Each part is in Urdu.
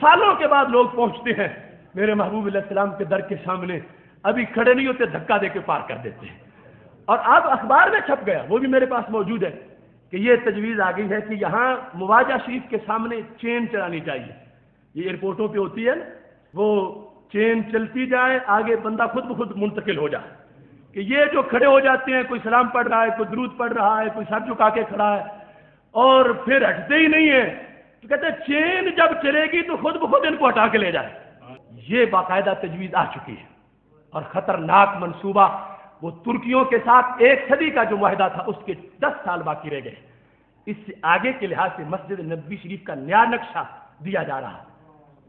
سالوں کے بعد لوگ پہنچتے ہیں میرے محبوب علیہ السلام کے در کے سامنے، ابھی کھڑے نہیں ہوتے، دھکا دے کے پار کر دیتے ہیں۔ اور اب اخبار میں چھپ گیا، وہ بھی میرے پاس موجود ہے، کہ یہ تجویز آ گئی ہے کہ یہاں مواجہ شریف کے سامنے چین چلانی چاہیے۔ یہ ایئرپورٹوں پہ ہوتی ہے نا، وہ چین چلتی جائے، آگے بندہ خود بخود منتقل ہو جائے، کہ یہ جو کھڑے ہو جاتے ہیں، کوئی سلام پڑھ رہا ہے، کوئی درود پڑھ رہا ہے، کوئی سر جھکا کے کھڑا ہے اور پھر ہٹتے ہی نہیں ہے، تو کہتے ہیں چین جب چلے گی تو خود بخود ان کو ہٹا کے لے جائے۔ یہ باقاعدہ تجویز آ چکی ہے، اور خطرناک منصوبہ، وہ ترکیوں کے ساتھ 1 صدی کا جو معاہدہ تھا اس کے 10 سال باقی رہ گئے۔ اس سے آگے کے لحاظ سے مسجد نبوی شریف کا نیا نقشہ دیا جا رہا ہے،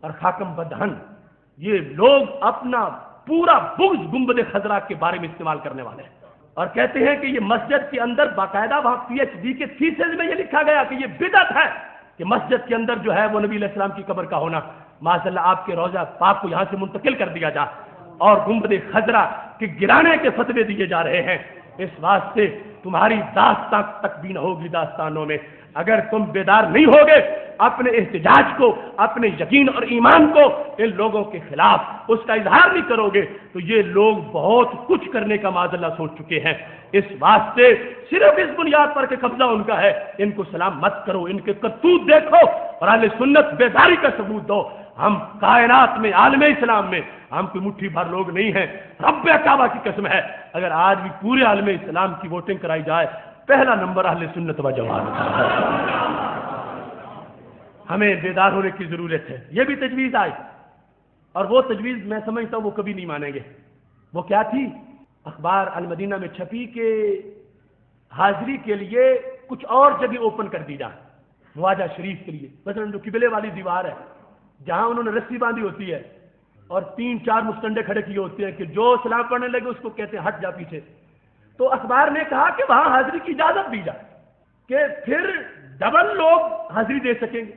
اور خاکم بدہن یہ لوگ اپنا پورا بغض گنبد خضرا کے بارے میں استعمال کرنے والے ہیں، اور کہتے ہیں کہ یہ مسجد کے اندر باقاعدہ وہاں PhD کے تھیسز میں یہ لکھا گیا کہ یہ بدعت ہے کہ مسجد کے اندر جو ہے وہ نبی علیہ السلام کی قبر کا ہونا، ماشاء اللہ آپ کے روضہ پاک کو یہاں سے منتقل کر دیا جائے، اور گنبد خضرا کے گرانے کے فتوے دیے جا رہے ہیں۔ اس واسطے تمہاری داستان تک بھی نہ ہوگی داستانوں میں، اگر تم بیدار نہیں ہوگے اپنے احتجاج کو، اپنے یقین اور ایمان کو ان لوگوں کے خلاف اس کا اظہار نہیں کرو گے تو یہ لوگ بہت کچھ کرنے کا معاذ اللہ سوچ چکے ہیں۔ اس واسطے صرف اس بنیاد پر کہ قبضہ ان کا ہے، ان کو سلام مت کرو، ان کے کرتوت دیکھو اور اہل سنت بیداری کا ثبوت دو۔ ہم کائنات میں، عالم اسلام میں ہم کوئی مٹھی بھر لوگ نہیں ہیں، رب کعبہ کی قسم ہے، اگر آج بھی پورے عالم اسلام کی ووٹنگ کرائی جائے، پہلا نمبر اہل سنت و جماعت کا ہے۔ ہمیں بیدار ہونے کی ضرورت ہے۔ یہ بھی تجویز آئی، اور وہ تجویز میں سمجھتا ہوں وہ کبھی نہیں مانیں گے۔ وہ کیا تھی؟ اخبار المدینہ میں چھپی کہ حاضری کے لیے کچھ اور جگہ اوپن کر دی جائے مواجہ شریف کے لیے، مثلا جو قبلے والی دیوار ہے جہاں انہوں نے رسی باندھی ہوتی ہے اور 3-4 مستنڈے کھڑے کیے ہوتے ہیں کہ جو سلام پڑھنے لگے اس کو کہتے ہیں ہٹ جا پیچھے، تو اخبار نے کہا کہ وہاں حاضری کی اجازت دی جائے کہ پھر ڈبل لوگ حاضری دے سکیں گے،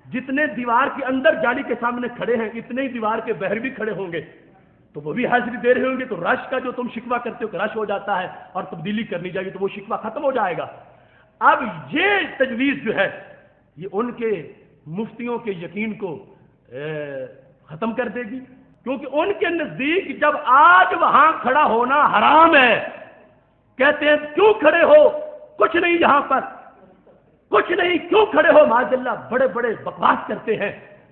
جتنے دیوار کے اندر جالی کے سامنے کھڑے ہیں اتنے ہی دیوار کے باہر بھی کھڑے ہوں گے، تو وہ بھی حاضری دے رہے ہوں گے، تو رش کا جو تم شکوہ کرتے ہو کہ رش ہو جاتا ہے اور تبدیلی کرنی چاہیے تو وہ شکوہ ختم ہو جائے گا۔ اب یہ تجویز جو ہے یہ ان کے مفتیوں کے یقین کو ختم کر دے گی، کیونکہ ان کے نزدیک جب آج وہاں کھڑا ہونا حرام ہے، کہتے ہیں کیوں کھڑے ہو، کچھ نہیں یہاں پر، کچھ نہیں، کیوں کھڑے ہو، معاذ اللہ بڑے بڑے بکواس کرتے ہیں،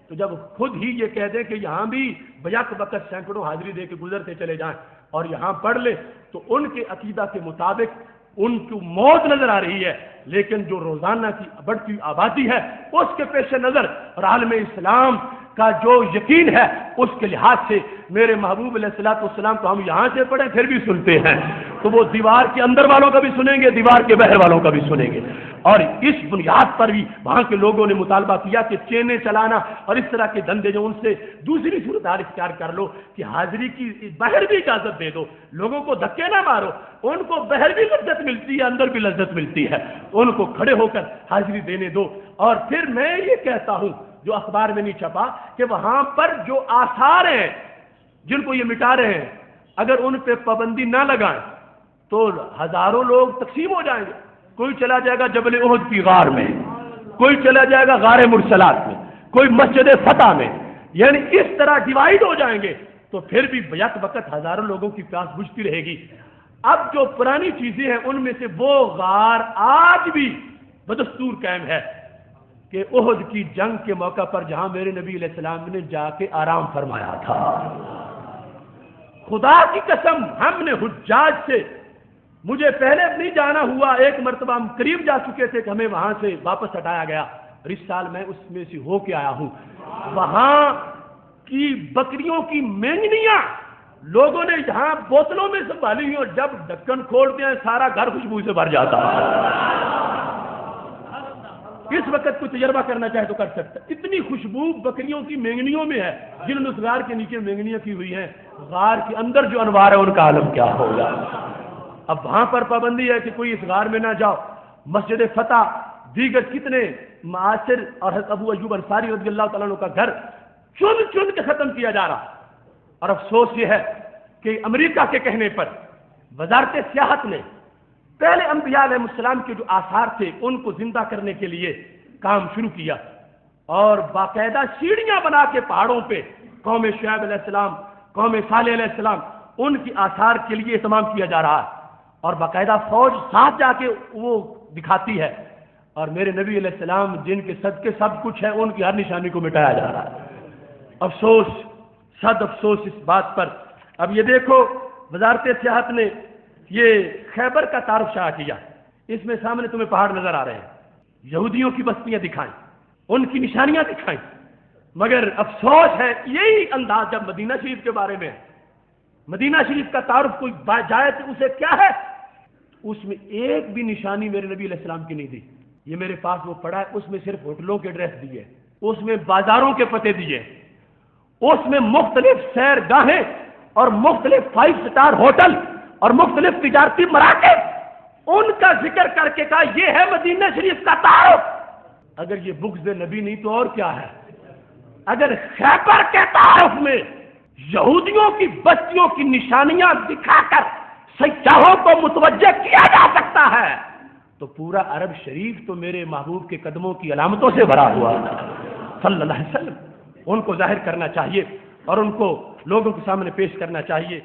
تو جب خود ہی یہ کہہ دیں کہ یہاں بھی بیک وقت سینکڑوں حاضری دے کے گزرتے چلے جائیں اور یہاں پڑھ لے، تو ان کے عقیدہ کے مطابق ان کو موت نظر آ رہی ہے، لیکن جو روزانہ کی بڑھتی آبادی ہے اس کے پیش نظر اور عالم اسلام کا جو یقین ہے اس کے لحاظ سے میرے محبوب علیہ الصلوۃ والسلام کو ہم یہاں سے پڑھیں پھر بھی سنتے ہیں، تو وہ دیوار کے اندر والوں کا بھی سنیں گے، دیوار کے باہر والوں کا بھی سنیں گے۔ اور اس بنیاد پر بھی وہاں کے لوگوں نے مطالبہ کیا کہ چینیں چلانا اور اس طرح کے دھندے جو ان سے دوسری صورتحال اختیار کر لو کہ حاضری کی باہر بھی اجازت دے دو، لوگوں کو دھکے نہ مارو، ان کو باہر بھی لذت ملتی ہے اندر بھی لذت ملتی ہے، ان کو کھڑے ہو کر حاضری دینے دو۔ اور پھر میں یہ کہتا ہوں جو اخبار میں نہیں چھپا کہ وہاں پر جو آثار ہیں جن کو یہ مٹا رہے ہیں اگر ان پہ پابندی نہ لگائیں تو ہزاروں لوگ تقسیم ہو جائیں گے، کوئی چلا جائے گا جبل احد کی غار میں، کوئی چلا جائے گا غار مرسلات میں، کوئی مسجد فتح میں، یعنی اس طرح ڈیوائیڈ ہو جائیں گے تو پھر بھی بیک وقت ہزاروں لوگوں کی پیاس بجھتی رہے گی۔ اب جو پرانی چیزیں ہیں ان میں سے وہ غار آج بھی بدستور قائم ہے کہ احد کی جنگ کے موقع پر جہاں میرے نبی علیہ السلام نے جا کے آرام فرمایا تھا، خدا کی قسم ہم نے حجاج سے، مجھے پہلے نہیں جانا ہوا، ایک مرتبہ ہم قریب جا چکے تھے کہ ہمیں وہاں سے واپس ہٹایا گیا، اور اس سال میں اس میں سے ہو کے آیا ہوں، وہاں کی بکریوں کی مینگنیاں لوگوں نے یہاں بوتلوں میں سنبھالی ہوئی اور جب ڈھکن کھولتے ہیں سارا گھر خوشبو سے بھر جاتا ہے۔ اس وقت کوئی تجربہ کرنا چاہے تو کر سکتا ہے، اتنی خوشبو بکریوں کی مینگنیوں میں ہے، جن اس غار کے نیچے مینگنیاں کی ہوئی ہیں، غار کے اندر جو انوار ہے ان کا عالم کیا ہوگا۔ اب وہاں پر پابندی ہے کہ کوئی اس غار میں نہ جاؤ، مسجد فتح، دیگر کتنے معاصر اور حضرت ابو ایوب انصاری رضی اللہ تعالیٰ عنہ کا گھر چن چن کے ختم کیا جا رہا، اور افسوس یہ ہے کہ امریکہ کے کہنے پر وزارت سیاحت نے پہلے انبیاء علیہ السلام کے جو آثار تھے ان کو زندہ کرنے کے لیے کام شروع کیا، اور باقاعدہ سیڑھیاں بنا کے پہاڑوں پہ قوم شعیب علیہ السلام، قوم صالح علیہ السلام، ان کی آثار کے لیے اہتمام کیا جا رہا ہے، اور باقاعدہ فوج ساتھ جا کے وہ دکھاتی ہے، اور میرے نبی علیہ السلام جن کے صدقے سب کچھ ہے ان کی ہر نشانی کو مٹایا جا رہا ہے۔ افسوس، صد افسوس اس بات پر۔ اب یہ دیکھو وزارت سیاحت نے یہ خیبر کا تعارف شائع کیا، اس میں سامنے تمہیں پہاڑ نظر آ رہے ہیں، یہودیوں کی بستیاں دکھائیں، ان کی نشانیاں دکھائیں، مگر افسوس ہے یہی انداز جب مدینہ شریف کے بارے میں ہے۔ مدینہ شریف کا تعارف کوئی جائے تو اسے کیا ہے، اس میں ایک بھی نشانی میرے نبی علیہ السلام کی نہیں دی۔ یہ میرے پاس وہ پڑا ہے، اس میں صرف ہوٹلوں کے ایڈریس دیے، اس میں بازاروں کے پتے دیے، اس میں مختلف سیر گاہیں اور مختلف 5 اسٹار ہوٹل اور مختلف تجارتی مراکز، ان کا ذکر کر کے کہا یہ ہے مدینہ شریف کا تعارف۔ اگر یہ بغض نبی نہیں تو اور کیا ہے؟ اگر خیبر کے تعارف میں یہودیوں کی بستیوں کی نشانیاں دکھا کر سیاحوں کو متوجہ کیا جا سکتا ہے تو پورا عرب شریف تو میرے محبوب کے قدموں کی علامتوں سے بھرا ہوا ہے صلی اللہ علیہ وسلم۔ ان کو ظاہر کرنا چاہیے اور ان کو لوگوں کے سامنے پیش کرنا چاہیے۔